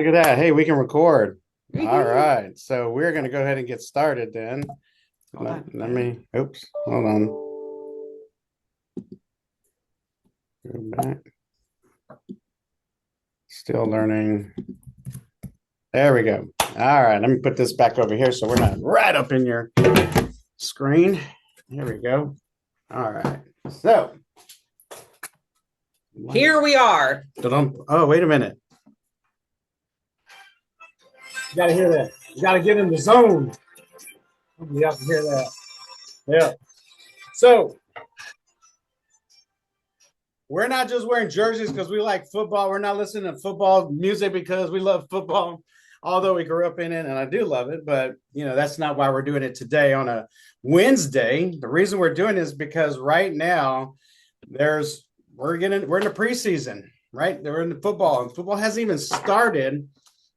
Look at that. Hey, we can record. All Woohoo. right. So we're going to go ahead and get started then. Hold on. Let me, oops, hold on. Go back. Still learning. There we go. All right. Let me put this back over here so we're not right up in your screen. Here we go. All right. So, Here we are. oh, wait a minute. You got to hear that. You got to get in the zone. You have to hear that. Yeah. So, we're not just wearing jerseys because we like football. We're not listening to football music because we love football, although we grew up in it and I do love it. But, that's not why we're doing it today on a Wednesday. The reason we're doing it is because right now we're in the preseason, right? They're in the football and football hasn't even started.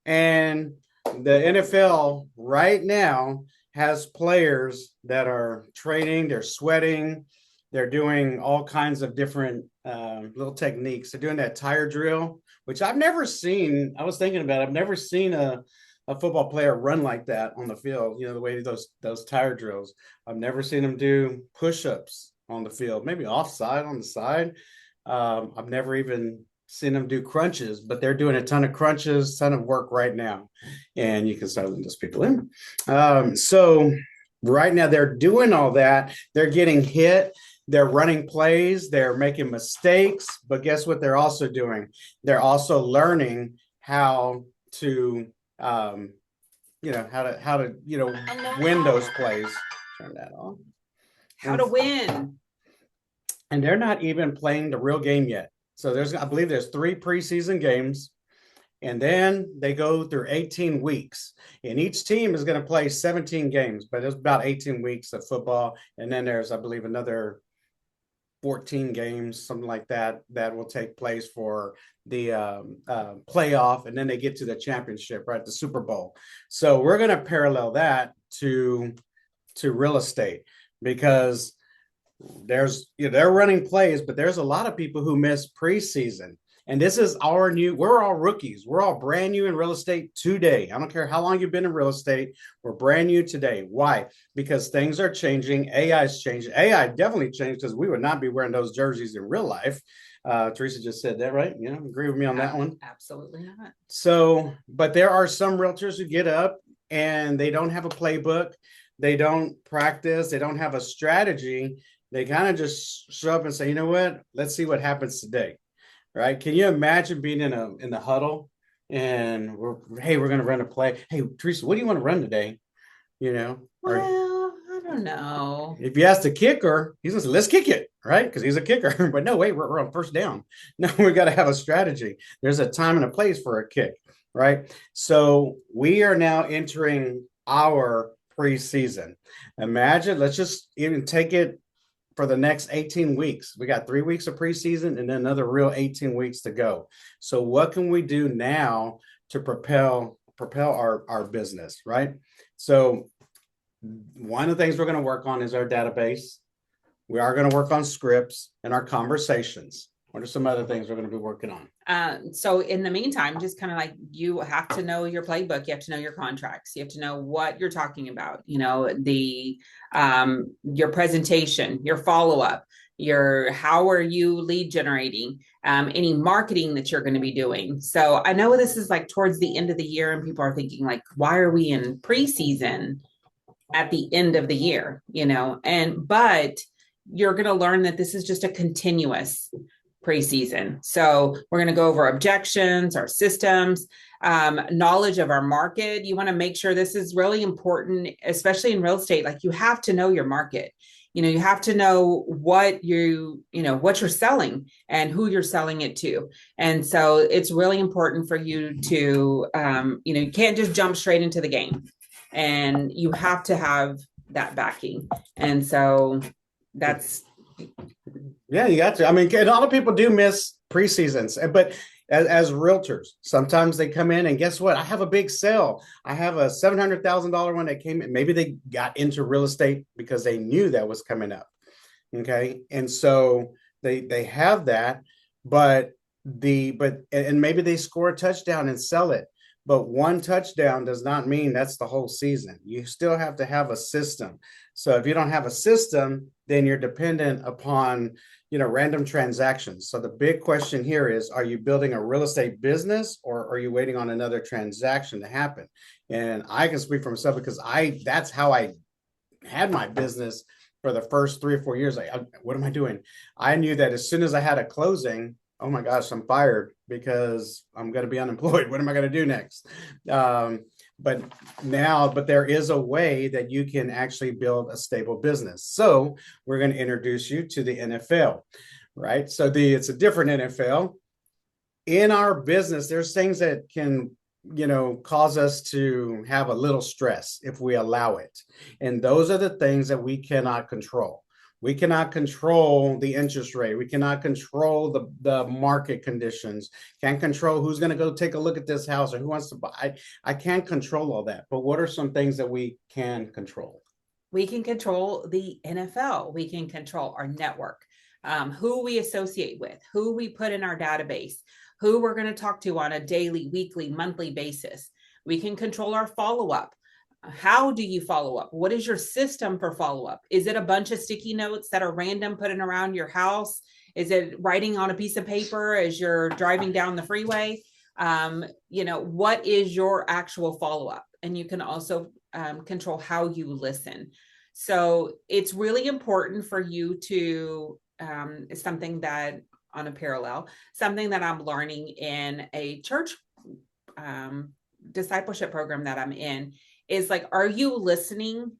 And the NFL right now has players that are training, they're sweating, they're doing all kinds of different little techniques. They're doing that tire drill, which I've never seen. I was thinking about it. I've never seen a football player run like that on the field, the way those tire drills. I've never seen them do push-ups on the field, maybe offside on the side. I've never even seen them do crunches, but they're doing a ton of crunches, ton of work right now. And you can start letting those people in. So right now they're doing all that. They're getting hit. They're running plays. They're making mistakes. But guess what they're also doing? They're also learning how to, win those plays. Turn that on. How to win. And they're not even playing the real game yet. So I believe there's 3 preseason games, and then they go through 18 weeks. And each team is going to play 17 games, but there's about 18 weeks of football. And then there's, I believe, another 14 games, something like that, that will take place for the playoff. And then they get to the championship, right? The Super Bowl. So we're going to parallel that to real estate because they're running plays, but there's a lot of people who miss preseason. And this is we're all rookies. We're all brand new in real estate today. I don't care how long you've been in real estate. We're brand new today. Why? Because things are changing. AI's changing. AI definitely changed because we would not be wearing those jerseys in real life. Theresa just said that, right? Agree with me on that one? Absolutely not. So, but there are some realtors who get up and they don't have a playbook. They don't practice. They don't have a strategy. They kind of just show up and say, you know what? Let's see what happens today. Right? Can you imagine being in the huddle and we're going to run a play. Hey, Theresa, what do you want to run today? Or I don't know. if you ask the kicker, he's going to say, let's kick it, right? Because he's a kicker. But no, wait, we're on first down. No, we got to have a strategy. There's a time and a place for a kick, right? So we are now entering our preseason. Imagine, let's just even take it for the next 18 weeks. We got 3 weeks of preseason and then another real 18 weeks to go. So what can we do now to propel our business, right? So one of the things we're going to work on is our database. We are going to work on scripts and our conversations. What are some other things we're going to be working on? So in the meantime, just kind of like you have to know your playbook, you have to know your contracts, you have to know what you're talking about, the your presentation, your follow-up, how are you lead generating, any marketing that you're going to be doing. So I know this is like towards the end of the year and people are thinking like, why are we in preseason at the end of the year, but you're going to learn that this is just a continuous preseason. So we're going to go over objections, our systems, knowledge of our market. You want to make sure this is really important, especially in real estate. Like you have to know your market. You have to know what what you're selling and who you're selling it to. And so it's really important for you to, you can't just jump straight into the game and you have to have that backing. And so that's, yeah, you got to. I mean, a lot of people do miss preseasons, but as realtors, sometimes they come in and guess what? I have a big sale. I have a $700,000 one that came in. Maybe they got into real estate because they knew that was coming up. Okay, and so they have that, but and maybe they score a touchdown and sell it. But one touchdown does not mean that's the whole season. You still have to have a system. So if you don't have a system, then you're dependent upon, random transactions. So the big question here is, are you building a real estate business, or are you waiting on another transaction to happen? And I can speak for myself because that's how I had my business for the first 3 or 4 years. What am I doing? I knew that as soon as I had a closing, oh my gosh, I'm fired because I'm going to be unemployed. What am I going to do next? But there is a way that you can actually build a stable business. So we're going to introduce you to the NFL, right? So it's a different NFL. In our business, there's things that can cause us to have a little stress if we allow it. And those are the things that we cannot control. We cannot control the interest rate. We cannot control the market conditions. Can't control who's going to go take a look at this house or who wants to buy. I can't control all that. But what are some things that we can control? We can control the NFL. We can control our network, who we associate with, who we put in our database, who we're going to talk to on a daily, weekly, monthly basis. We can control our follow-up. How do you follow up? What is your system for follow-up? Is it a bunch of sticky notes that are random putting around your house? Is it writing on a piece of paper as you're driving down the freeway? What is your actual follow-up? And you can also control how you listen. So it's really important for you to, something that on a parallel, something that I'm learning in a church discipleship program that I'm in is like, are you listening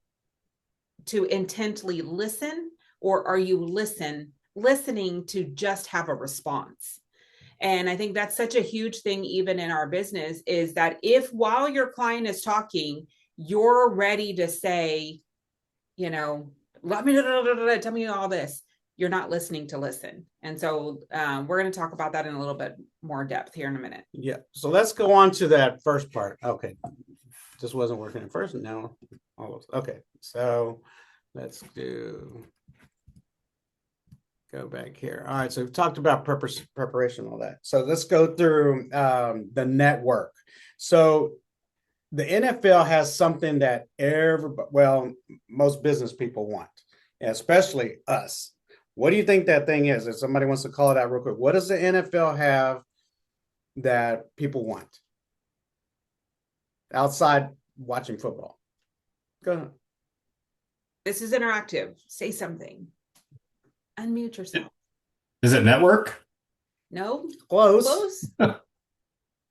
to intently listen, or are you listening to just have a response? And I think that's such a huge thing, even in our business, is that if while your client is talking, you're ready to say, let me tell me all this, you're not listening to listen. And so we're going to talk about that in a little bit more depth here in a minute. Yeah. So let's go on to that first part. Okay. Just wasn't working at first. And now almost. Okay. So let's go back here. All right. So we've talked about preparation, all that. So let's go through the network. So the NFL has something that most business people want, especially us. What do you think that thing is? If somebody wants to call it out real quick, what does the NFL have that people want outside watching football? Go ahead. This is interactive. Say something. Unmute yourself. Is it network? No. Close.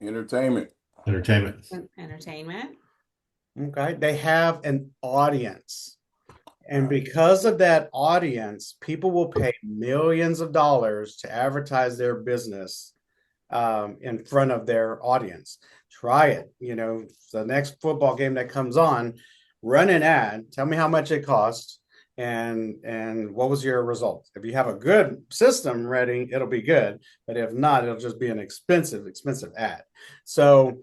Entertainment. Entertainment. Entertainment. Okay. They have an audience. And because of that audience, people will pay millions of dollars to advertise their business in front of their audience. Try it. The next football game that comes on, run an ad. Tell me how much it costs and what was your result. If you have a good system ready, it'll be good. But if not, it'll just be an expensive ad. So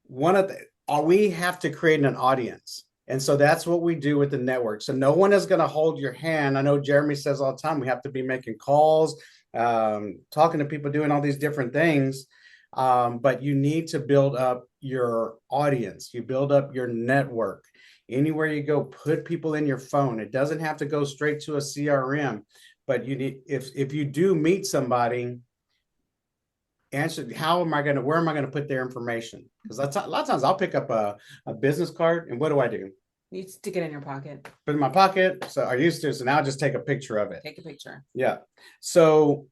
we have to create an audience. And so that's what we do with the network. So no one is going to hold your hand. I know Jeremy says all the time, we have to be making calls, talking to people, doing all these different things. But you need to build up your audience. You build up your network. Anywhere you go, put people in your phone. It doesn't have to go straight to a CRM, but you need, if you do meet somebody, answer, where am I going to put their information? Because a lot of times I'll pick up a business card, and what do? You stick it in your pocket. Put it in my pocket. So I used to, so now I just take a picture of it. Take a picture. Yeah. So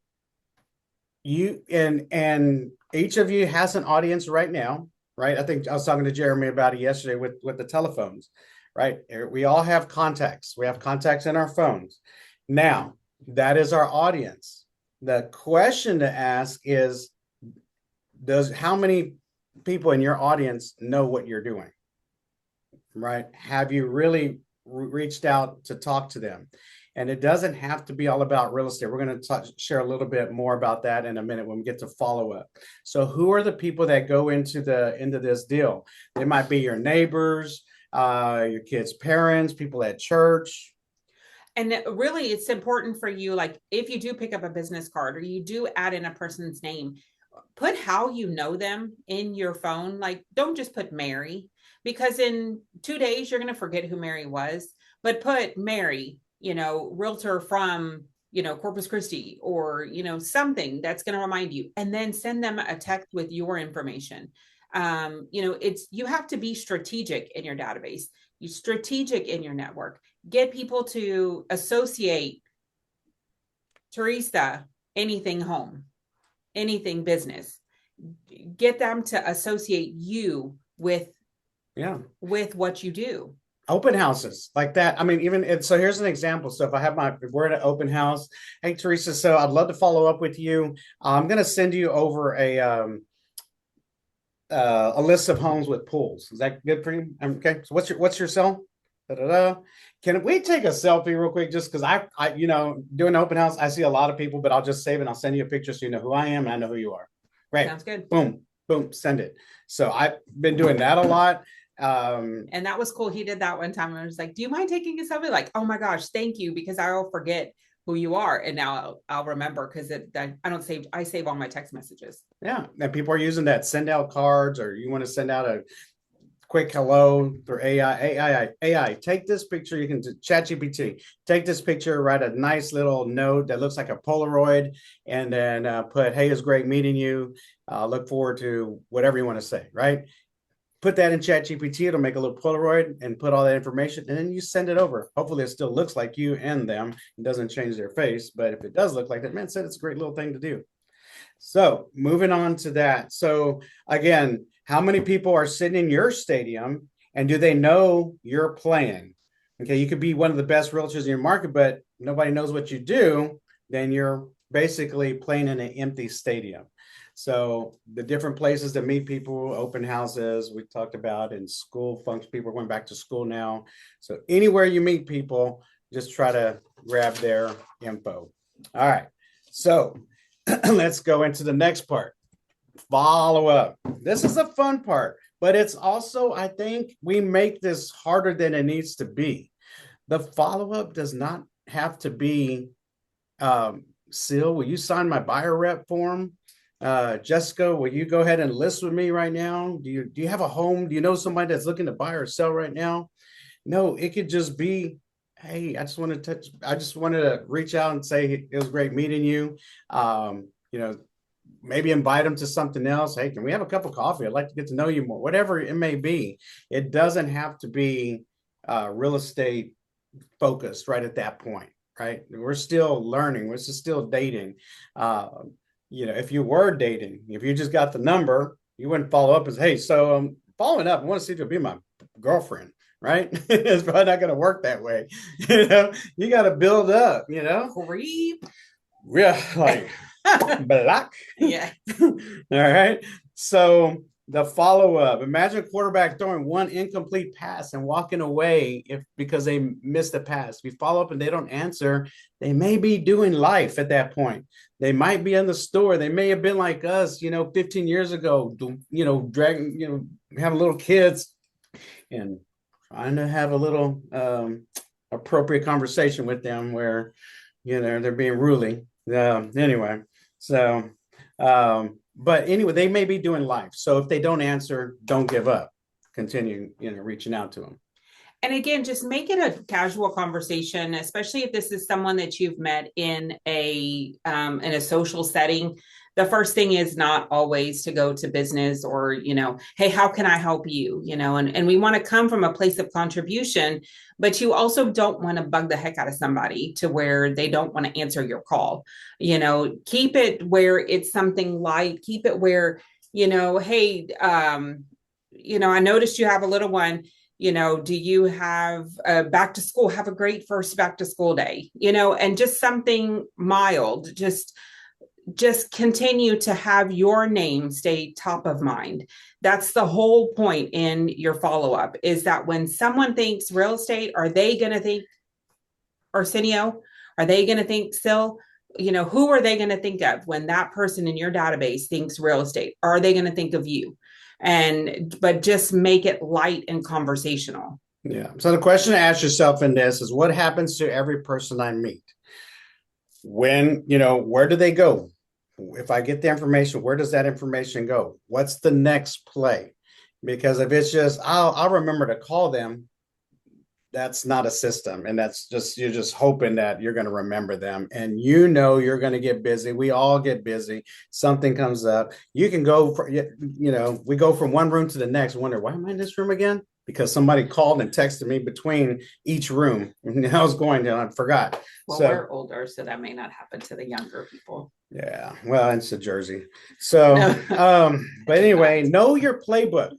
you and each of you has an audience right now, right? I think I was talking to Jeremy about it yesterday with the telephones, right? We all have contacts. We have contacts in our phones. Now, that is our audience. The question to ask is, how many people in your audience know what you're doing, right? Have you really reached out to talk to them? And it doesn't have to be all about real estate. We're going to share a little bit more about that in a minute when we get to follow up. So who are the people that go into this deal? They might be your neighbors, your kids' parents, people at church. And really, it's important for you, like if you do pick up a business card or you do add in a person's name, put how you know them in your phone. Like, don't just put Mary, because in 2 days you're going to forget who Mary was. But put Mary, realtor from, Corpus Christi, or, something that's going to remind you, and then send them a text with your information. You have to be strategic in your database, you strategic in your network, get people to associate Theresa, anything home, anything business, get them to associate you with what you do. Open houses like that. I mean, so here's an example. So if we're at an open house, hey, Theresa, so I'd love to follow up with you. I'm going to send you over a list of homes with pools. Is that good for you? Okay. So what's your cell? Da-da-da. Can we take a selfie real quick? Just because I doing open house, I see a lot of people, but I'll just save it. I'll send you a picture so you know who I am and I know who you are. Right. Sounds good. Boom, boom, send it. So I've been doing that a lot. And that was cool. He did that one time. I was like, do you mind taking a selfie? Like, oh my gosh, thank you. Because I'll forget who you are. And now I'll remember, because I save all my text messages. Yeah. And people are using that, send out cards, or you want to send out a quick hello through AI. Take this picture. You can ChatGPT. Take this picture, write a nice little note that looks like a Polaroid, and then put, hey, it's great meeting you. Look forward to whatever you want to say, right? Put that in ChatGPT. It'll make a little Polaroid and put all that information, and then you send it over. Hopefully it still looks like you and them. It doesn't change their face, but if it does look like that, man said it's a great little thing to do. So moving on to that. So again, how many people are sitting in your stadium, and do they know you're playing? Okay, you could be one of the best realtors in your market, but nobody knows what you do. Then you're basically playing in an empty stadium. So the different places to meet people, open houses, we talked about, in school functions, people are going back to school now. So anywhere you meet people, just try to grab their info. All right. So let's go into the next part. Follow up. This is a fun part, but it's also, I think we make this harder than it needs to be. The follow-up does not have to be, Sil, will you sign my buyer rep form? Jessica, will you go ahead and list with me right now? Do you have a home? Do you know somebody that's looking to buy or sell right now? No, it could just be, hey, I just wanted to reach out and say it was great meeting you. Maybe invite them to something else. Hey, can we have a cup of coffee? I'd like to get to know you more. Whatever it may be. It doesn't have to be real estate focused right at that point, right? We're still learning. We're still dating. If you were dating, if you just got the number, you wouldn't follow up as, hey, so I'm following up. I want to see if you'll be my girlfriend, right? It's probably not going to work that way. You got to build up, Creep. Yeah, like block. Yeah. All right. So the follow-up, imagine a quarterback throwing one incomplete pass and walking away because they missed a pass. If you follow up and they don't answer, they may be doing life at that point. They might be in the store. They may have been like us, 15 years ago, dragging, having little kids and trying to have a little appropriate conversation with them where, they're being ruly. Anyway, so, but anyway, they may be doing life. So if they don't answer, don't give up. Continue, reaching out to them. And again, just make it a casual conversation, especially if this is someone that you've met in a social setting. The first thing is not always to go to business or, hey, how can I help you? And we want to come from a place of contribution, but you also don't want to bug the heck out of somebody to where they don't want to answer your call. Keep it where it's something light, keep it where, hey, I noticed you have a little one. Do you have back to school? Have a great first back to school day, and just something mild, just continue to have your name stay top of mind. That's the whole point in your follow-up, is that when someone thinks real estate, are they going to think Arsenio? Are they going to think Sil? Who are they going to think of when that person in your database thinks real estate? Are they going to think of you? But just make it light and conversational. Yeah. So the question to ask yourself in this is, what happens to every person I meet? When, where do they go? if I get the information, where does that information go? What's the next play? Because if it's just, I'll remember to call them, that's not a system. And that's just, you're just hoping that you're going to remember them. And you're going to get busy. We all get busy. Something comes up. You can go for, we go from one room to the next, wonder, why am I in this room again? Because somebody called and texted me between each room. And I was going to, I forgot. Well, So we're older, so that may not happen to the younger people. yeah, well, it's a Jersey. So, No. but anyway, know your playbook.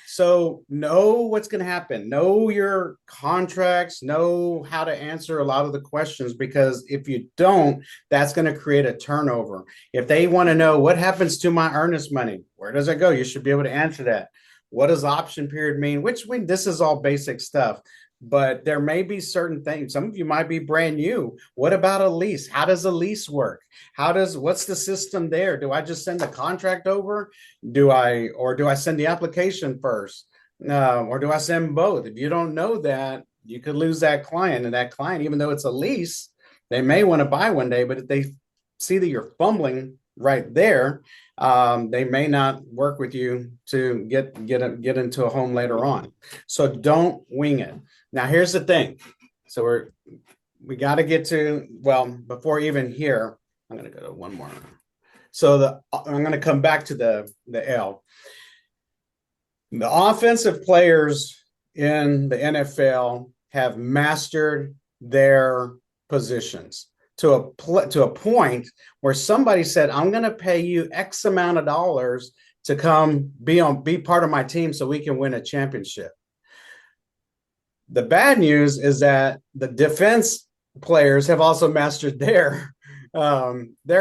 So know what's going to happen. Know your contracts. Know how to answer a lot of the questions, because if you don't, that's going to create a turnover. If they want to know what happens to my earnest money, where does it go? You should be able to answer that. What does option period mean? This is all basic stuff. But there may be certain things. Some of you might be brand new. What about a lease? How does a lease work? What's the system there? Do I just send the contract over? Do I send the application first? Or do I send both? If you don't know that, you could lose that client. And that client, even though it's a lease, they may want to buy one day, but if they see that you're fumbling right there, they may not work with you to get into a home later on. So don't wing it. Now, here's the thing. So we got to get to, well, before even here, I'm going to go to one more. So I'm going to come back to the L. The offensive players in the NFL have mastered their positions to a point where somebody said, I'm going to pay you X amount of dollars to come be part of my team so we can win a championship. The bad news is that the defense players have also mastered their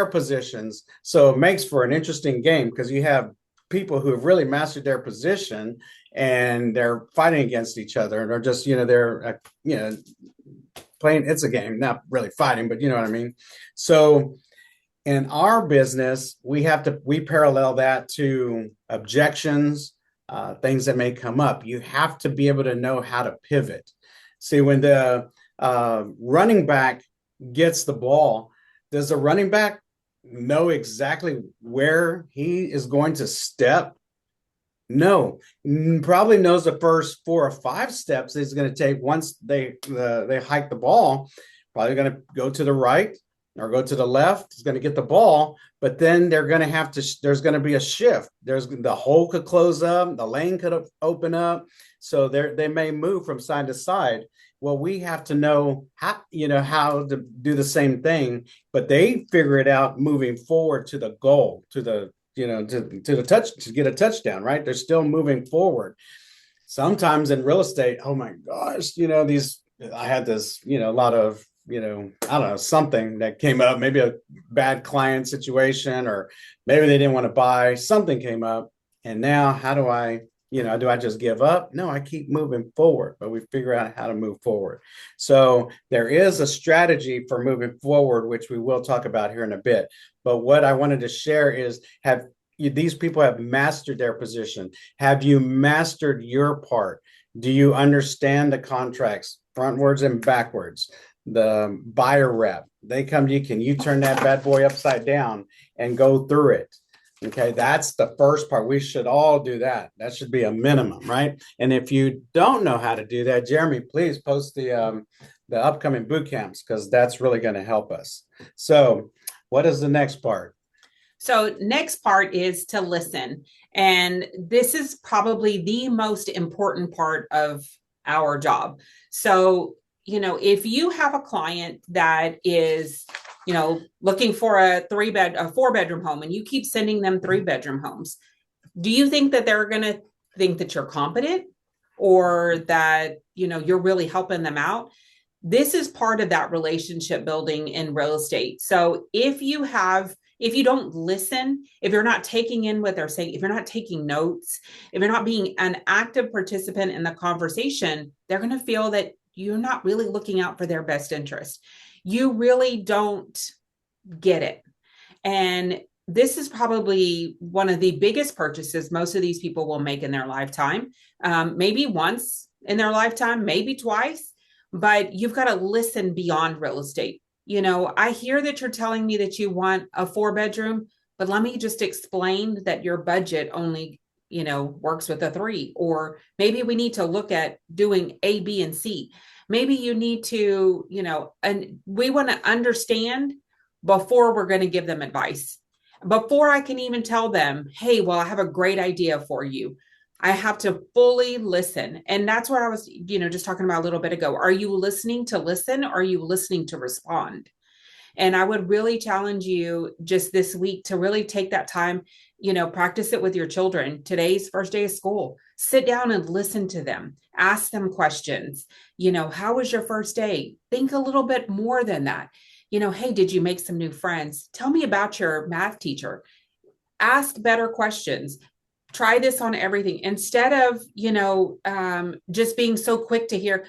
positions. So it makes for an interesting game, because you have people who have really mastered their position and they're fighting against each other, and they're just, they're playing. It's a game, not really fighting, but you know what I mean? So in our business, we parallel that to objections, things that may come up. You have to be able to know how to pivot. See, when the running back gets the ball, does the running back know exactly where he is going to step? No, probably knows the first 4 or 5 steps he's going to take once they hike the ball. Probably going to go to the right or go to the left. He's going to get the ball, but then they're going to have to. There's going to be a shift. The hole could close up, the lane could open up, so they may move from side to side. Well, we have to know how to do the same thing, but they figure it out moving forward to the goal, to the to get a touchdown, right? They're still moving forward. Sometimes in real estate, oh my gosh, I had this, a lot of, I don't know, something that came up, maybe a bad client situation, or maybe they didn't want to buy, something came up. And now how do I just give up? No, I keep moving forward, but we figure out how to move forward. So there is a strategy for moving forward, which we will talk about here in a bit. But what I wanted to share is, these people have mastered their position. Have you mastered your part? Do you understand the contracts frontwards and backwards? The buyer rep, they come to you. Can you turn that bad boy upside down and go through it? Okay, that's the first part. We should all do that. That should be a minimum, right? And if you don't know how to do that, Jeremy, please post the upcoming boot camps, because that's really going to help us. So what is the next part? So next part is to listen. And this is probably the most important part of our job. So, if you have a client that is, looking for a 4-bedroom home, and you keep sending them 3-bedroom homes, do you think that they're going to think that you're competent, or that, you're really helping them out? This is part of that relationship building in real estate. So if you don't listen, if you're not taking in what they're saying, if you're not taking notes, if you're not being an active participant in the conversation, they're going to feel that you're not really looking out for their best interest. You really don't get it. And this is probably one of the biggest purchases most of these people will make in their lifetime. Maybe once in their lifetime, maybe twice, but you've got to listen beyond real estate. I hear that you're telling me that you want a 4-bedroom, but let me just explain that your budget only, works with a 3, or maybe we need to look at doing A, B, and C. Maybe you need to, and we want to understand before we're going to give them advice. Before I can even tell them, hey, well, I have a great idea for you. I have to fully listen. And that's what I was, just talking about a little bit ago. Are you listening to listen? Or are you listening to respond? And I would really challenge you just this week to really take that time, practice it with your children. Today's first day of school. Sit down and listen to them. Ask them questions. How was your first day? Think a little bit more than that. Hey, did you make some new friends? Tell me about your math teacher. Ask better questions. Try this on everything instead of, just being so quick to hear,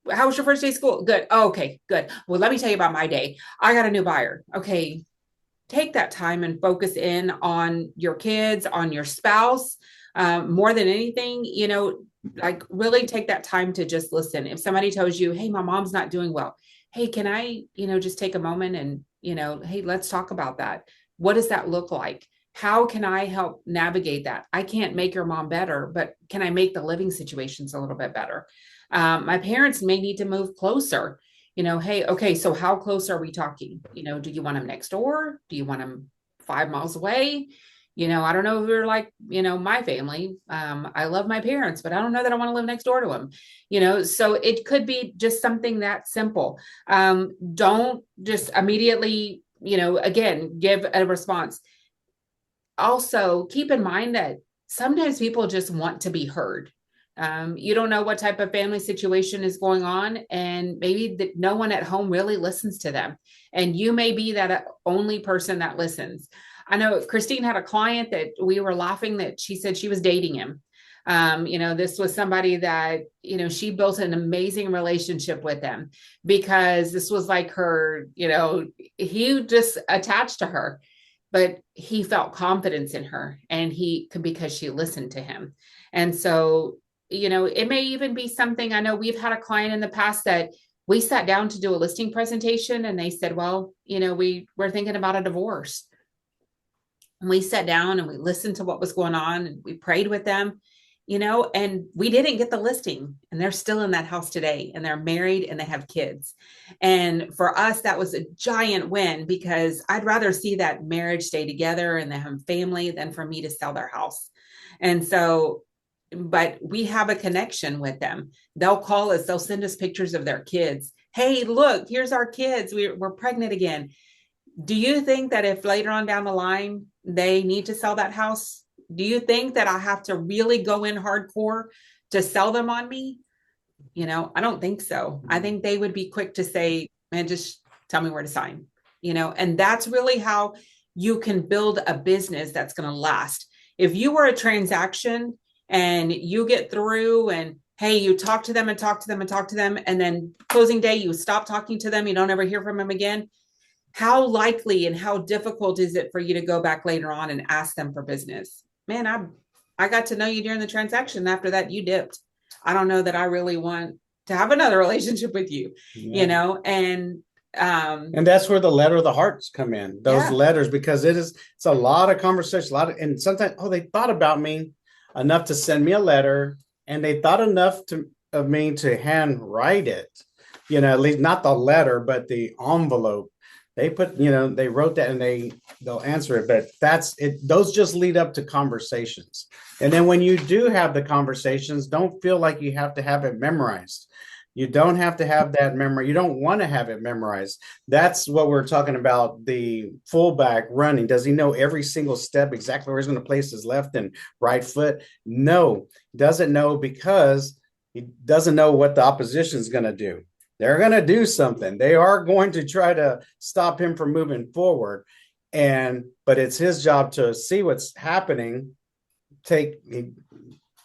how was your first day of school? Good. Oh, okay, good. Well, let me tell you about my day. I got a new buyer. Okay. Take that time and focus in on your kids, on your spouse. More than anything, like really take that time to just listen. If somebody tells you, hey, my mom's not doing well. Hey, can I, just take a moment and, hey, let's talk about that. What does that look like? How can I help navigate that? I can't make your mom better, but can I make the living situations a little bit better? My parents may need to move closer. Hey, okay, so how close are we talking? Do you want them next door? Do you want them 5 miles away? I don't know if you're like, my family. I love my parents, but I don't know that I want to live next door to them. So it could be just something that simple. Don't just immediately, again, give a response. Also, keep in mind that sometimes people just want to be heard. You don't know what type of family situation is going on, and maybe no one at home really listens to them. And you may be that only person that listens. I know Christine had a client that we were laughing that she said she was dating him. This was somebody that, she built an amazing relationship with him because this was like her, he just attached to her, but he felt confidence in her and because she listened to him. And so, it may even be something. I know we've had a client in the past that we sat down to do a listing presentation and they said, well, we're thinking about a divorce. And we sat down and we listened to what was going on and we prayed with them, and we didn't get the listing, and they're still in that house today and they're married and they have kids. And for us, that was a giant win because I'd rather see that marriage stay together and they have family than for me to sell their house. And so, but we have a connection with them. They'll call us, they'll send us pictures of their kids. Hey, look, here's our kids. We're pregnant again. Do you think that if later on down the line, they need to sell that house, do you think that I have to really go in hardcore to sell them on me? I don't think so. I think they would be quick to say, man, just tell me where to sign, and that's really how you can build a business that's going to last. If you were a transaction and you get through and, hey, you talk to them and talk to them and talk to them, and then closing day, you stop talking to them, you don't ever hear from them again. How likely and how difficult is it for you to go back later on and ask them for business? Man, I got to know you during the transaction. After that, you dipped. I don't know that I really want to have another relationship with you, and that's where the letter of the hearts come in. Those letters, because it's a lot of conversation, and sometimes, they thought about me enough to send me a letter, and they thought enough of me to handwrite it. At least not the letter, but the envelope. They put, they wrote that and they'll answer it, but that's it. Those just lead up to conversations. And then when you do have the conversations, don't feel like you have to have it memorized. You don't have to have that memory. You don't want to have it memorized. That's what we're talking about. The fullback running. Does he know every single step, exactly where he's going to place his left and right foot? No, doesn't know, because he doesn't know what the opposition is going to do. They're going to do something. They are going to try to stop him from moving forward. But it's his job to see what's happening. I don't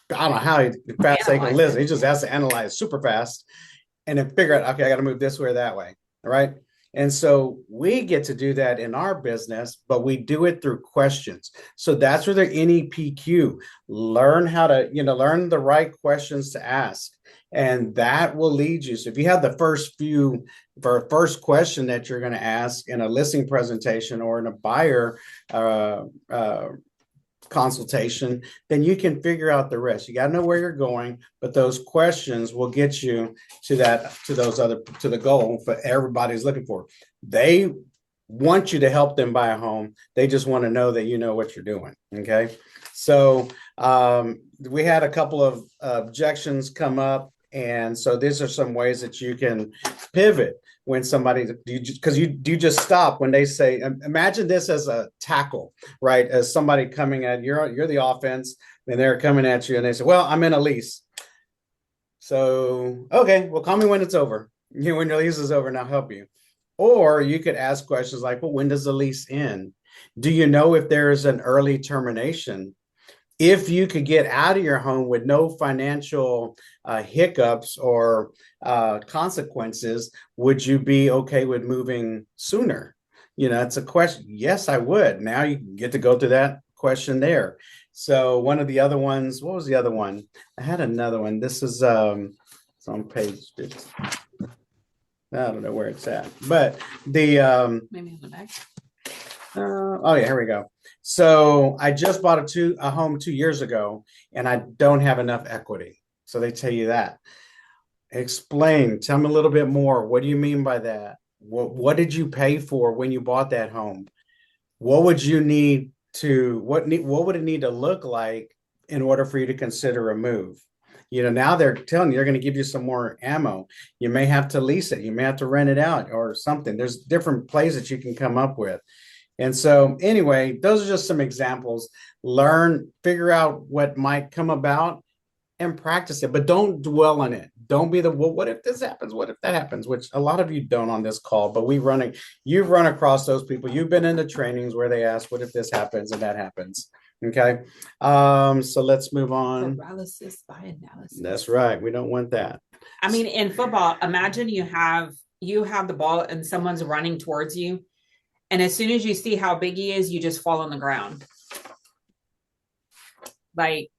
know how he fast take a listen. He just has to analyze super fast and then figure out, okay, I got to move this way or that way. All right. And so we get to do that in our business, but we do it through questions. So that's where the NEPQ, learn how to, learn the right questions to ask. And that will lead you. So if you have the first question that you're going to ask in a listing presentation or in a buyer consultation, then you can figure out the rest. You got to know where you're going, but those questions will get you to the goal for everybody's looking for. They want you to help them buy a home. They just want to know that you know what you're doing. Okay. So we had a couple of objections come up. And so these are some ways that you can pivot when somebody, because you just stop when they say, imagine this as a tackle, right? As somebody coming at you're the offense and they're coming at you and they say, well, I'm in a lease. So, okay, well, call me when it's over. When your lease is over and I'll help you. Or you could ask questions like, well, when does the lease end? Do you know if there's an early termination? If you could get out of your home with no financial hiccups or consequences, would you be okay with moving sooner? It's a question. Yes, I would. Now you get to go to that question there. So one of the other ones, what was the other one? I had another one. This is it's on page 50. I don't know where it's at, but the Maybe in the back. oh yeah, here we go. So I just bought a home 2 years ago and I don't have enough equity. So they tell you that. Explain, tell me a little bit more. What do you mean by that? What did you pay for when you bought that home? What would you need what would it need to look like in order for you to consider a move? Now they're telling you they're going to give you some more ammo. You may have to lease it. You may have to rent it out or something. There's different plays that you can come up with. And so anyway, those are just some examples. Figure out what might come about and practice it, but don't dwell on it. Don't be well, what if this happens? What if that happens? Which a lot of you don't on this call, but you've run across those people. You've been in the trainings where they ask, what if this happens and that happens? Okay. So let's move on. Paralysis by analysis. That's right. We don't want that. I mean, in football, imagine you have the ball and someone's running towards you. And as soon as you see how big he is, you just fall on the ground. Like,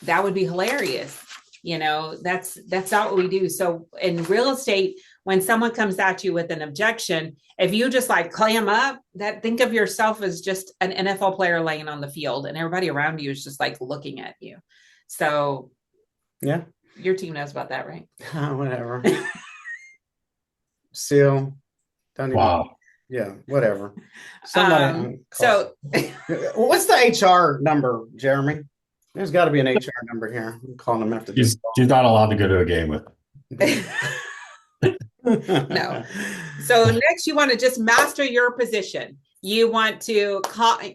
that would be hilarious. That's not what we do. So in real estate, when someone comes at you with an objection, if you just like clam up, think of yourself as just an NFL player laying on the field and everybody around you is just like looking at you. So yeah, your team knows about that, right? Whatever. Seal. Don't even. Wow. Yeah, whatever. So what's the HR number, Jeremy? There's got to be an HR number here. I'm calling them after this. She's not allowed to go to a game with. No. So next, you want to just master your position. You want to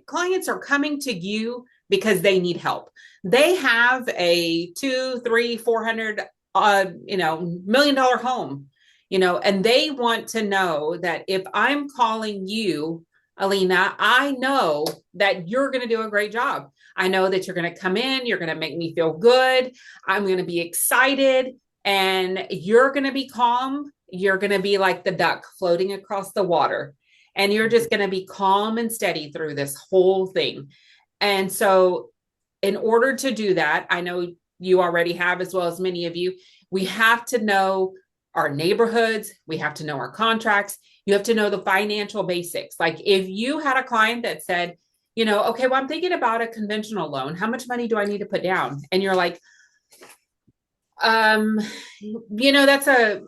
clients are coming to you because they need help. They have a $200, $300, $400, $1 million home. And they want to know that if I'm calling you, Alina, I know that you're going to do a great job. I know that you're going to come in, you're going to make me feel good. I'm going to be excited and you're going to be calm. You're going to be like the duck floating across the water and you're just going to be calm and steady through this whole thing. And so in order to do that, I know you already have, as well as many of you, we have to know our neighborhoods. We have to know our contracts. You have to know the financial basics. Like if you had a client that said, okay, well, I'm thinking about a conventional loan. How much money do I need to put down? And you're like, that's a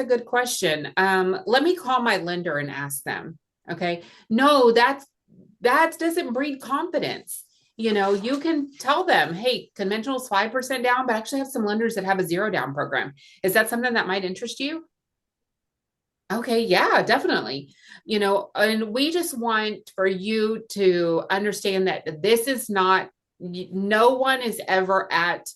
good question. Let me call my lender and ask them. Okay. No, that doesn't breed confidence. You can tell them, hey, conventional is 5% down, but I actually have some lenders that have a 0 down program. Is that something that might interest you? Okay, yeah, definitely. And we just want for you to understand that this is not, no one is ever at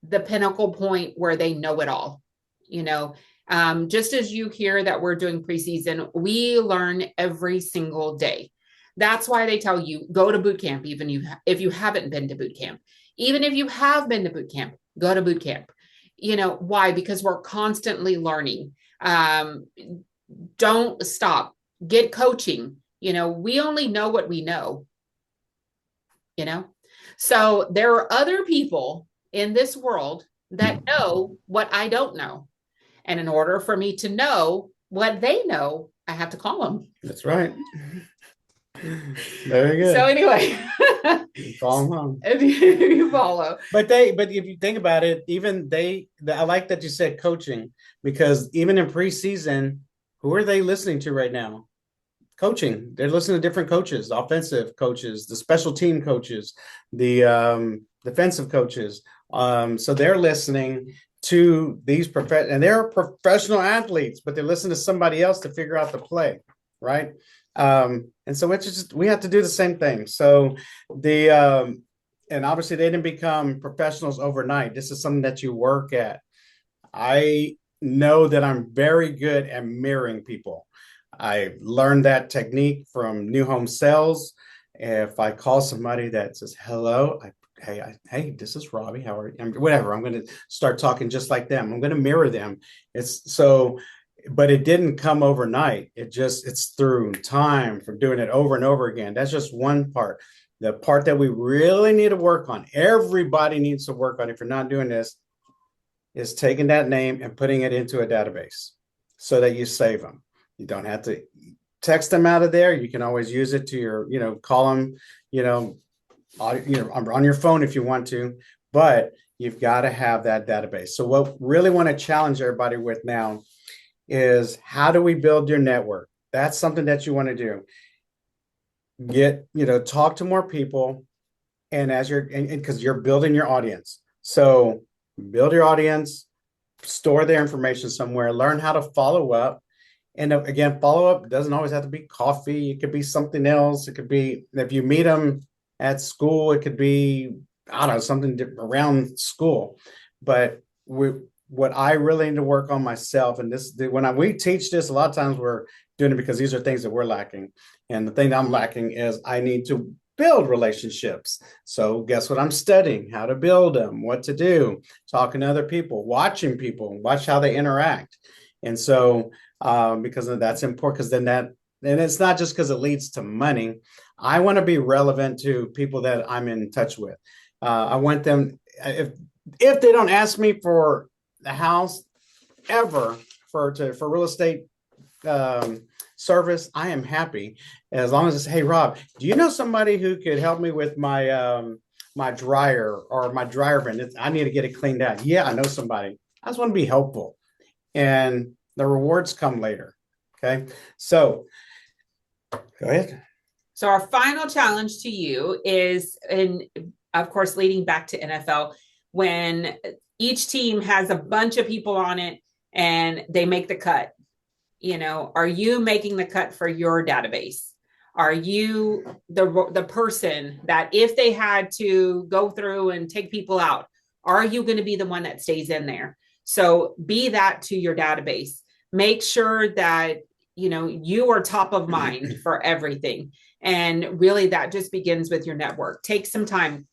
the pinnacle point where they know it all. Just as you hear that we're doing preseason, we learn every single day. That's why they tell you go to boot camp, even if you haven't been to boot camp. Even if you have been to boot camp, go to boot camp. Why? Because we're constantly learning. don't stop. Get coaching. We only know what we know, so there are other people in this world that know what I don't know. And in order for me to know what they know, I have to call them. That's right. Very good. So anyway, Call them home. if you follow. But if you think about it, even I like that you said coaching, because even in preseason, who are they listening to right now? Coaching. They're listening to different coaches, offensive coaches, the special team coaches, the defensive coaches. So they're listening to these and they're professional athletes, but they're listening to somebody else to figure out the play, right? And so it's just, we have to do the same thing. So and obviously they didn't become professionals overnight. This is something that you work at. I know that I'm very good at mirroring people. I learned that technique from new home sales. If I call somebody that says hello, hey, this is Robby. How are you? Whatever. I'm going to start talking just like them. I'm going to mirror them. But it didn't come overnight. It's through time from doing it over and over again. That's just one part. The part that we really need to work on, everybody needs to work on, if you're not doing this, is taking that name and putting it into a database so that you save them. You don't have to text them out of there. You can always use it to your, call them, on your phone if you want to, but you've got to have that database. So what really want to challenge everybody with now is, how do we build your network? That's something that you want to do. Talk to more people, and because you're building your audience. So build your audience, store their information somewhere, learn how to follow up. And again, follow up doesn't always have to be coffee. It could be something else. It could be, if you meet them at school, it could be, I don't know, something around school. But what I really need to work on myself, and we teach this, a lot of times we're doing it because these are things that we're lacking. And the thing that I'm lacking is I need to build relationships. So guess what I'm studying? How to build them, what to do, talking to other people, watch how they interact. And so because that's important, because then it's not just because it leads to money. I want to be relevant to people that I'm in touch with. I want them, if they don't ask me for the house ever for real estate service, I am happy, as long as it's, hey Rob, do you know somebody who could help me with my my dryer or my dryer vent? I need to get it cleaned out. Yeah, I know somebody. I just want to be helpful, and the rewards come later. Okay, so go ahead. So our final challenge to you is, and of course, leading back to NFL, when each team has a bunch of people on it and they make the cut. Are you making the cut for your database? Are you the person that, if they had to go through and take people out, are you going to be the one that stays in there? So be that to your database. Make sure that, you are top of mind for everything. And really that just begins with your network. Take some time.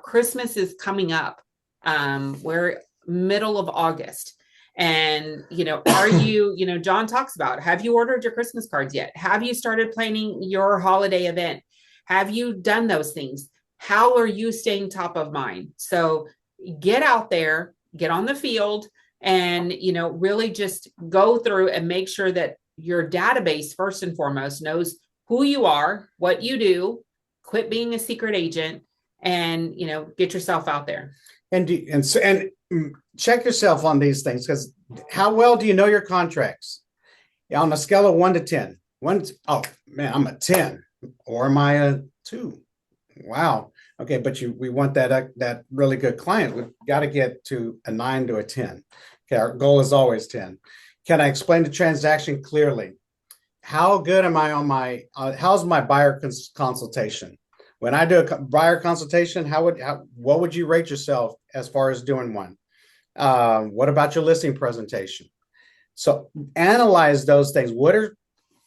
Christmas is coming up. We're middle of August. And, are you, John talks about, have you ordered your Christmas cards yet? Have you started planning your holiday event? Have you done those things? How are you staying top of mind? So get out there, get on the field, and, really just go through and make sure that your database, first and foremost, knows who you are, what you do, quit being a secret agent, and, get yourself out there. And check yourself on these things, because how well do you know your contracts? On a scale of 1 to 10, oh man, I'm a 10, or am I a 2? Wow. Okay, but we want that really good client. We've got to get to a 9 to a 10. Okay, our goal is always 10. Can I explain the transaction clearly? How good am I on how's my buyer consultation? When I do a buyer consultation, what would you rate yourself as far as doing one? What about your listing presentation? So analyze those things. What are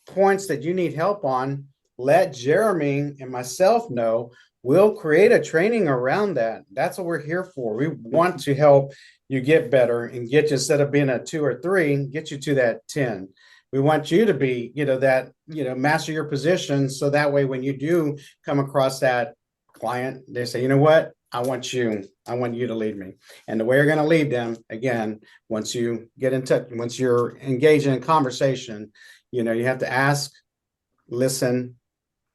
points that you need help on? Let Jeremy and myself know. We'll create a training around that. That's what we're here for. We want to help you get better and get you, instead of being a 2 or 3, get you to that 10. We want you to be, that, master your position. So that way, when you do come across that client, they say, you know what? I want you to lead me. And the way you're going to lead them, again, once you get in touch, once you're engaged in conversation, you have to ask, listen,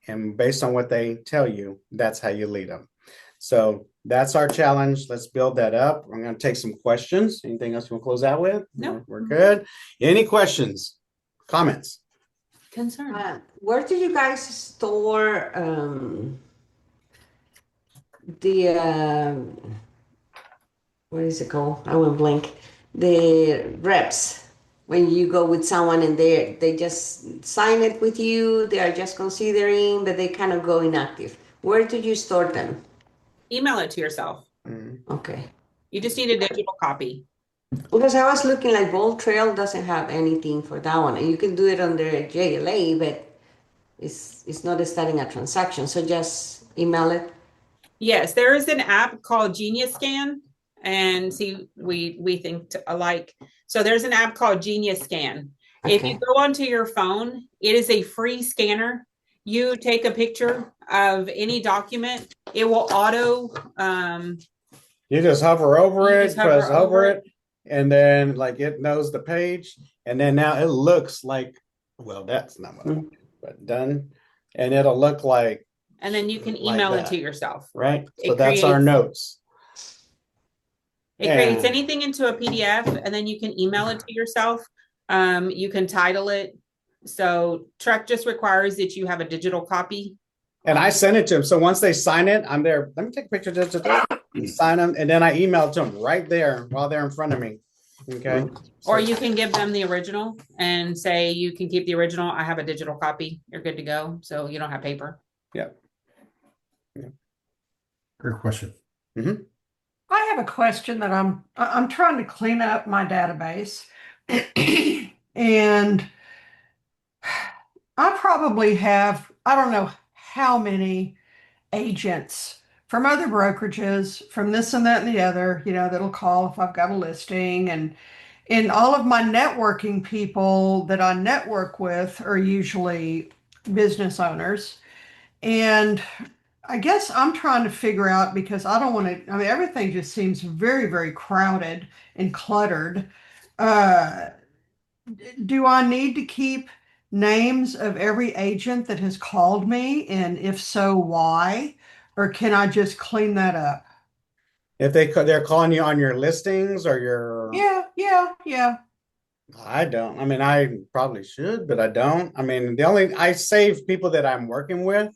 and based on what they tell you, that's how you lead them. So that's our challenge. Let's build that up. I'm going to take some questions. Anything else you want to close out with? No. We're good. Any questions, comments? Concern. Where do you guys store the what is it called? I went blank. The reps. When you go with someone and they just sign it with you, they are just considering, but they kind of go inactive. Where do you store them? Email it to yourself. Okay. You just need a digital copy. Because I was looking like Bold Trail doesn't have anything for that one, and you can do it under JLA, but it's not starting a transaction. So just email it. Yes, there is an app called Genius Scan, and see, we think alike. So there's an app called Genius Scan. If you Okay. go onto your phone, it is a free scanner. You take a picture of any document, it will auto. You just hover over You it, just hover press over over it, and then like it knows the page, and then now it looks like, well, that's not what I want, but done, and it'll look like, And then you can like email it that. to yourself. right? So It that's our creates- notes. It creates Yeah. anything into a PDF, and then you can email it to yourself. You can title it. So Trek just requires that you have a digital copy. And I send it to them. So once they sign it, I'm there. Let me take a picture, just sign them, and then I email it to them right there while they're in front of me. Okay. Or So- you can give them the original and say, you can keep the original. I have a digital copy. You're good to go. So you don't have paper. Great question. I have a question that I'm trying to clean up my database. And I probably have, I don't know how many agents from other brokerages, from this and that and the other, that'll call if I've got a listing. And all of my networking people that I network with are usually business owners. And I guess I'm trying to figure out, because I don't want to, I mean, everything just seems very, very crowded and cluttered. Do I need to keep names of every agent that has called me? And if so, why? Or can I just clean that up? If they're calling you on your listings or your, Yeah. I don't. I mean, I probably should, but I don't. I mean, I save people that I'm working with.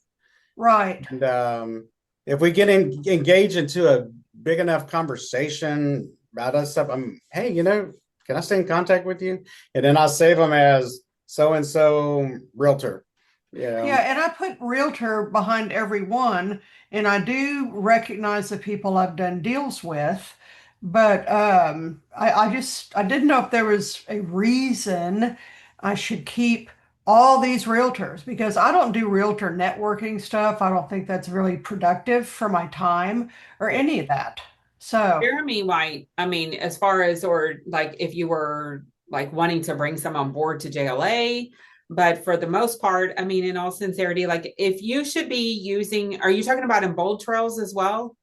Right. And if we get engaged into a big enough conversation about us stuff, hey, can I stay in contact with you? And then I'll save them as so and so realtor. Yeah, and I put realtor behind every one, and I do recognize the people I've done deals with, but I didn't know if there was a reason I should keep all these realtors, because I don't do realtor networking stuff. I don't think that's really productive for my time or any of that. So Jeremy White, I mean, as far as, or like if you were like wanting to bring some on board to JLA, but for the most part, I mean, in all sincerity, like if you should be using, are you talking about in bold trails as well?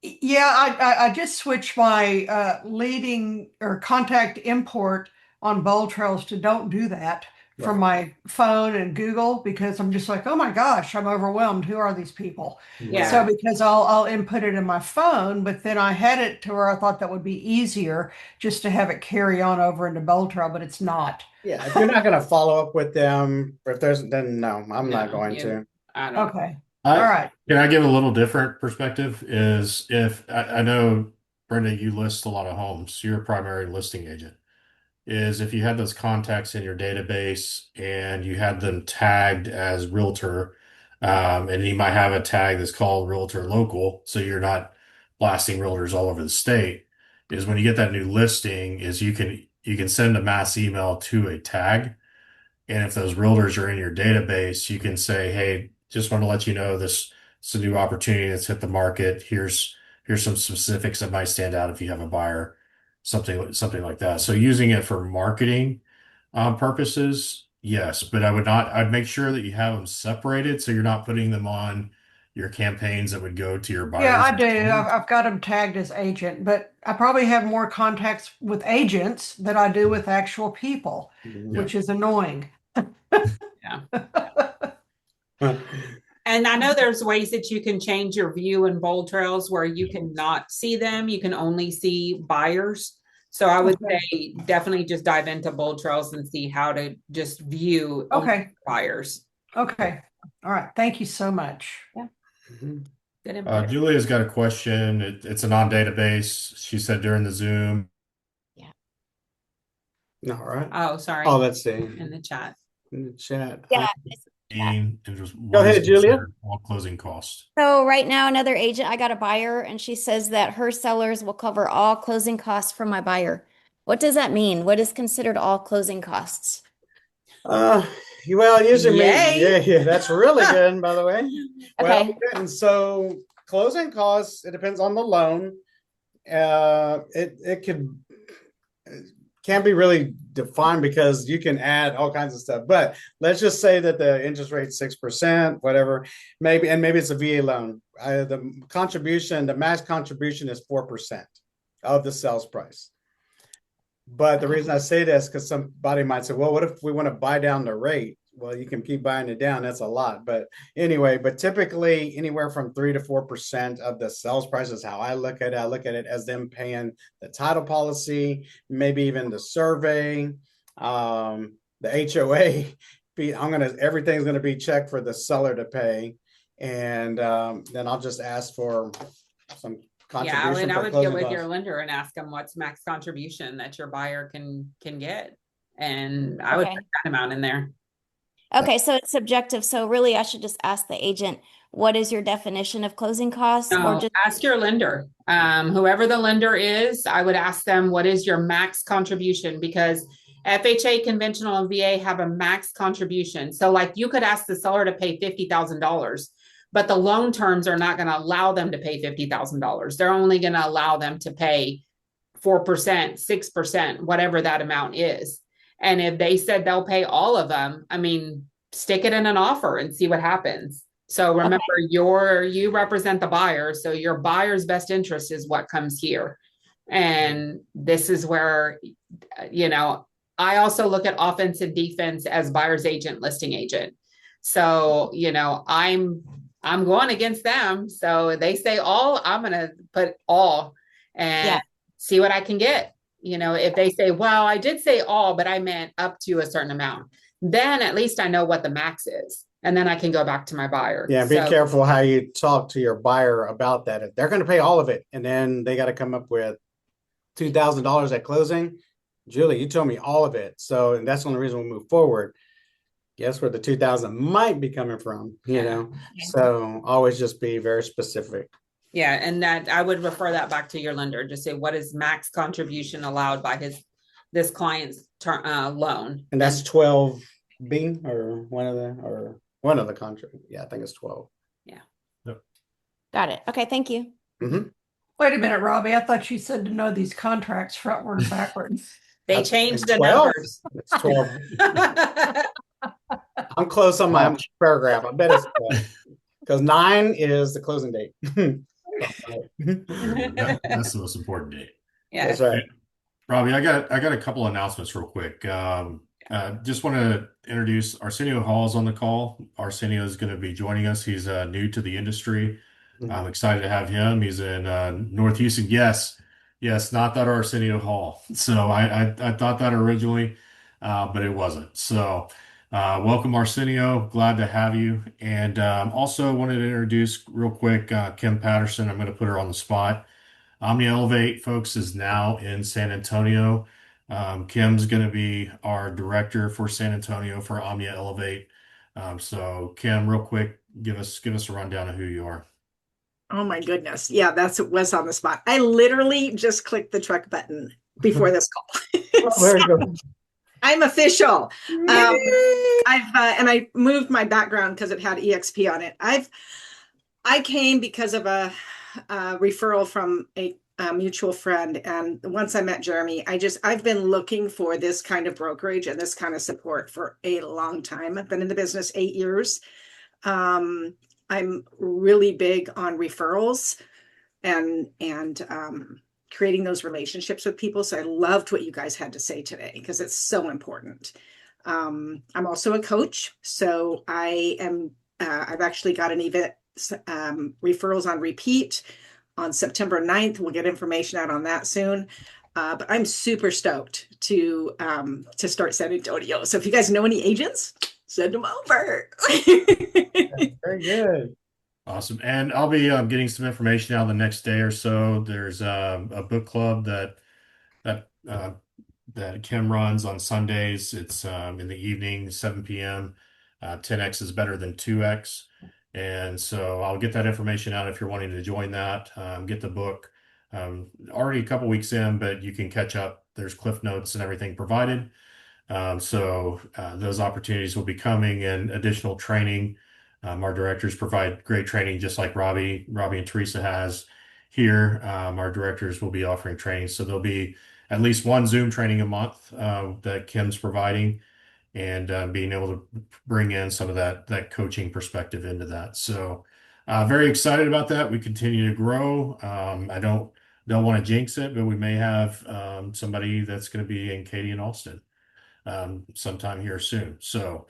yeah, I just switched my leading or contact import on Bold Trails to don't do that from my phone and Google, because I'm just like, oh my gosh, I'm overwhelmed. Who are these people? Yeah. So because I'll input it in my phone, but then I had it to where I thought that would be easier just to have it carry on over into Bold Trail, but it's not. Yeah, if you're not going to follow up with them, then no, I'm not No, going yeah. to. I don't. Okay. I- All right. Can I give a little different perspective? Is if I know, Brenda, you list a lot of homes, you're a primary listing agent. Is if you had those contacts in your database and you had them tagged as realtor, and you might have a tag that's called realtor local, so you're not blasting realtors all over the state, is when you get that new listing, is you can send a mass email to a tag. And if those realtors are in your database, you can say, hey, just want to let you know this is a new opportunity that's hit the market. Here's some specifics that might stand out if you have a buyer, something like that. So using it for marketing, purposes, yes, but I would not, I'd make sure that you have them separated so you're not putting them on your campaigns that would go to your Yeah, buyers. I do. I've got them tagged as agent, but I probably have more contacts with agents than I do with actual people, Yeah. which is annoying. Yeah. And I know there's ways that you can change your view in bold trails where you can not see them. You can only see buyers. So I would Okay. say definitely just dive into bold trails and see how to just view Okay. buyers. Okay. All right. Thank you so much. Mhm. Good input. Julia's got a question. It's a non-database. She said during the Zoom. All right. Oh, sorry. Oh, let's see In the chat. in the chat. Yeah. And just Go what is ahead, Julia. considered all closing costs. So right now, another agent, I got a buyer, and she says that her sellers will cover all closing costs for my buyer. What does that mean? What is considered all closing costs? Uh, well, usually Yay. yeah, that's really good, by the way. Well, Okay. and so closing costs, it depends on the loan. It can be really defined because you can add all kinds of stuff. But let's just say that the interest rate 6%, whatever, maybe it's a VA loan. The max contribution is 4% of the sales price. But the reason I say this because somebody might say, well, what if we want to buy down the rate? Well, you can keep buying it down. That's a lot. But anyway, typically anywhere from 3 to 4% of the sales price is how I look at it. I look at it as them paying the title policy, maybe even the survey, the HOA. Everything's gonna be checked for the seller to pay. And then I'll just ask for some Yeah, contribution and I for would closing get with costs. your lender and ask them what's max contribution that your buyer can get. And I would Okay. put that amount in there. Okay, so it's subjective. So really, I should just ask the agent, what is your definition of closing costs? Or No, just ask your lender. Whoever the lender is, I would ask them what is your max contribution, because FHA, conventional, and VA have a max contribution. So like you could ask the seller to pay $50,000, but the loan terms are not going to allow them to pay $50,000. They're only going to allow them to pay 4%, 6%, whatever that amount is. And if they said they'll pay all of them, I mean, stick it in an offer and see what happens. So remember, you represent the buyer. So your buyer's best interest is what comes here. And this is where, I also look at offense and defense as buyer's agent, listing agent. So, I'm going against them. So they say all, I'm going to put all and see what I can get. If they say, well, I did say all, but I meant up to a certain amount, then at least I know what the max is. And then I can go back to my buyer. Yeah, be careful how you talk to your buyer about that. If they're going to pay all of it, and then they got to come up with $2,000 at closing. Julie, you told me all of it. So, and that's the only reason we'll move forward. Guess where the 2,000 might be coming from, So always just be very specific. Yeah, and that I would refer that back to your lender. Just say, what is max contribution allowed by this client's loan? And that's 12B or one of the contract. Yeah, I think it's 12. Yeah. Yep. got it. Okay, thank you. Mm-hmm. Wait a minute, Robby. I thought you said to know these contracts frontward and backwards. They changed the 12? numbers. It's 12. I'm close on my paragraph. I bet it's 12. Because 9 is the closing date. That's the most important date. Yeah, that's right. Robby, I got a couple announcements real quick. Just want to introduce Arsenio Hall's on the call. Arsenio is going to be joining us. He's new to the industry. I'm excited to have him. He's in North Houston. Yes, not that Arsenio Hall. So I thought that originally, but it wasn't. So welcome, Arsenio. Glad to have you. And also wanted to introduce real quick Kim Patterson. I'm going to put her on the spot. Omnia Elevate, folks, is now in San Antonio. Kim's going to be our director for San Antonio for Omnia Elevate. So Kim, real quick, give us a rundown of who you are. Oh my goodness. Yeah, was on the spot. I literally just clicked the truck button before this call. Very good. I'm official. I moved my background because it had EXP on it. I came because of a referral from a mutual friend. And once I met Jeremy, I've been looking for this kind of brokerage and this kind of support for a long time. I've been in the business 8 years. I'm really big on referrals and creating those relationships with people. So I loved what you guys had to say today because it's so important. I'm also a coach. So I've actually got an event, referrals on repeat on September 9th. We'll get information out on that soon. But I'm super stoked to start San Antonio. So if you guys know any agents, send them over. Very good. Awesome. And I'll be getting some information out the next day or so. There's a book club that Kim runs on Sundays. It's in the evening, 7 p.m. 10x is better than 2x. And so I'll get that information out if you're wanting to join that. Get the book. Already a couple weeks in, but you can catch up. There's cliff notes and everything provided. So those opportunities will be coming, and additional training. Our directors provide great training, just like Robby and Theresa has here. Our directors will be offering training. So there'll be at least one Zoom training a month that Kim's providing, and being able to bring in some of that coaching perspective into that. So very excited about that. We continue to grow. I don't want to jinx it, but we may have somebody that's going to be in Katy and Alston sometime here soon. So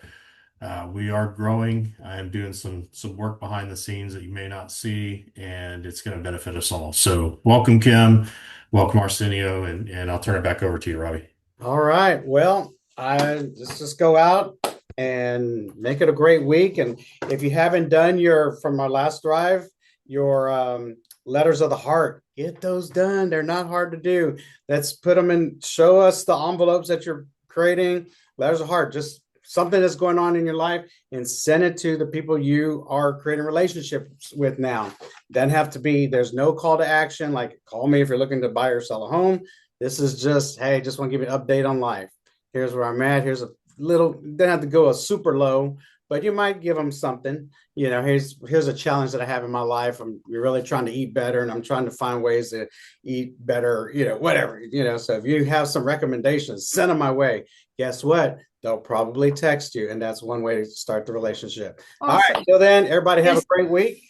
we are growing. I am doing some work behind the scenes that you may not see, and it's going to benefit us all. So welcome, Kim. Welcome, Arsenio, and I'll turn it back over to you, Robby. All right. Well, let's just go out and make it a great week. And if you haven't done from our last drive, your letters of the heart, get those done. They're not hard to do. Let's put them in, show us the envelopes that you're creating, letters of heart, just something that's going on in your life, and send it to the people you are creating relationships with now. Doesn't have to be, there's no call to action, like call me if you're looking to buy or sell a home. This is just, hey, just want to give you an update on life. Here's where I'm at. Here's a little, don't have to go a super low, but you might give them something. Here's a challenge that I have in my life. I'm really trying to eat better, and I'm trying to find ways to eat better, whatever, so if you have some recommendations, send them my way. Guess what? They'll probably text you, and that's one way to start the relationship. Awesome. All right. So then everybody have a great week.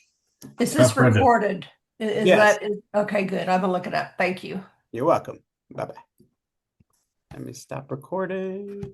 Is this recorded? Yes. Okay, good. I'm gonna look it up. Thank you. You're welcome. Bye-bye. Let me stop recording.